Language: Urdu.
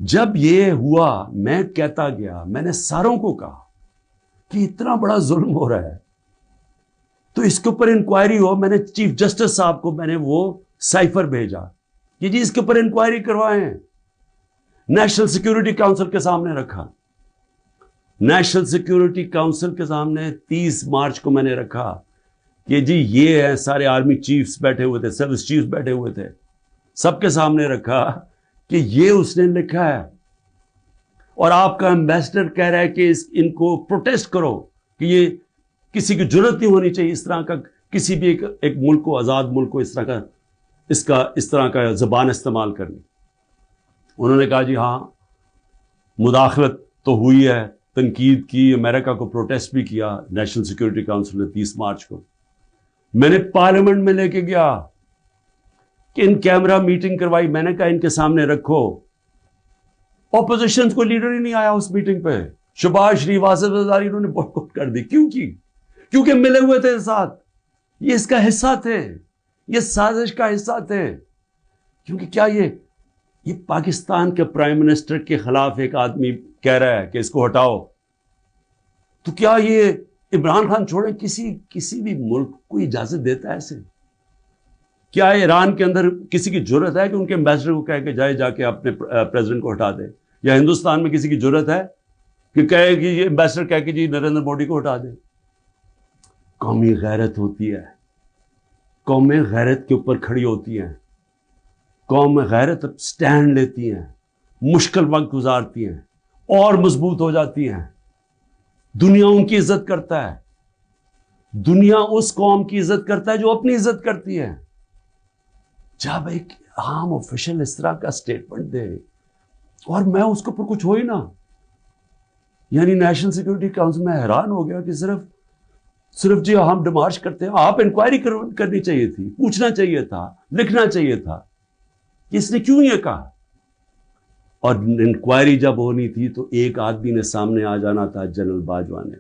جب یہ ہوا میں کہتا گیا، میں نے ساروں کو کہا کہ اتنا بڑا ظلم ہو رہا ہے تو اس کے اوپر انکوائری ہو. میں نے چیف جسٹس صاحب کو میں نے وہ سائفر بھیجا کہ جی اس کے اوپر انکوائری کروائیں. نیشنل سیکیورٹی کاؤنسل کے سامنے رکھا. نیشنل سیکیورٹی کاؤنسل کے سامنے 30 مارچ کو میں نے رکھا کہ جی یہ ہے، سارے آرمی چیفز بیٹھے ہوئے تھے، سروس چیفز بیٹھے ہوئے تھے، سب کے سامنے رکھا کہ یہ اس نے لکھا ہے اور آپ کا ایمبیسڈر کہہ رہا ہے کہ ان کو پروٹیسٹ کرو کہ یہ کسی کی جرت نہیں ہونی چاہیے اس طرح کا، کسی بھی ایک ملک کو، آزاد ملک کو اس طرح کا زبان استعمال کرنی. انہوں نے کہا جی ہاں مداخلت تو ہوئی ہے، تنقید کی، امریکہ کو پروٹیسٹ بھی کیا نیشنل سیکیورٹی کاؤنسل نے 30 مارچ کو. میں نے پارلیمنٹ میں لے کے گیا کہ ان کیمرہ میٹنگ کروائی. میں نے کہا ان کے سامنے رکھو. اپوزیشن کو لیڈر ہی نہیں آیا اس میٹنگ پہ. شہباز شریف، آصف زرداری انہوں نے بائیکاٹ کر دی. کیوں کی؟ کیونکہ ملے ہوئے تھے ساتھ، یہ اس کا حصہ تھے، یہ سازش کا حصہ تھے. کیونکہ کیا یہ پاکستان کے پرائم منسٹر کے خلاف ایک آدمی کہہ رہا ہے کہ اس کو ہٹاؤ، تو کیا یہ عمران خان چھوڑیں کسی بھی ملک کو اجازت دیتا ہے ایسے؟ کیا ایران کے اندر کسی کی جرت ہے کہ ان کے ایمبیسڈر کو کہے کہ جا کے اپنے پریزیڈنٹ کو ہٹا دے؟ یا ہندوستان میں کسی کی جرت ہے کہ کہے کہ یہ ایمبیسڈر کہے کہ جی نریندر مودی کو ہٹا دے؟ قومی غیرت ہوتی ہے، قومیں غیرت کے اوپر کھڑی ہوتی ہیں، قوم غیرت سٹینڈ لیتی ہیں، مشکل وقت گزارتی ہیں اور مضبوط ہو جاتی ہیں. دنیا ان کی عزت کرتا ہے، دنیا اس قوم کی عزت کرتا ہے جو اپنی عزت کرتی ہے. جب ایک عام آفیشل اس طرح کا سٹیٹمنٹ دے اور میں اس کے اوپر کچھ ہو ہی نہ، یعنی نیشنل سیکیورٹی کاؤنسل میں حیران ہو گیا کہ صرف جی ہم ڈیمارش کرتے ہیں. آپ انکوائری کرنی چاہیے تھی، پوچھنا چاہیے تھا، لکھنا چاہیے تھا اس نے کیوں یہ کہا. اور انکوائری جب ہونی تھی تو ایک آدمی نے سامنے آ جانا تھا، جنرل باجوہ نے.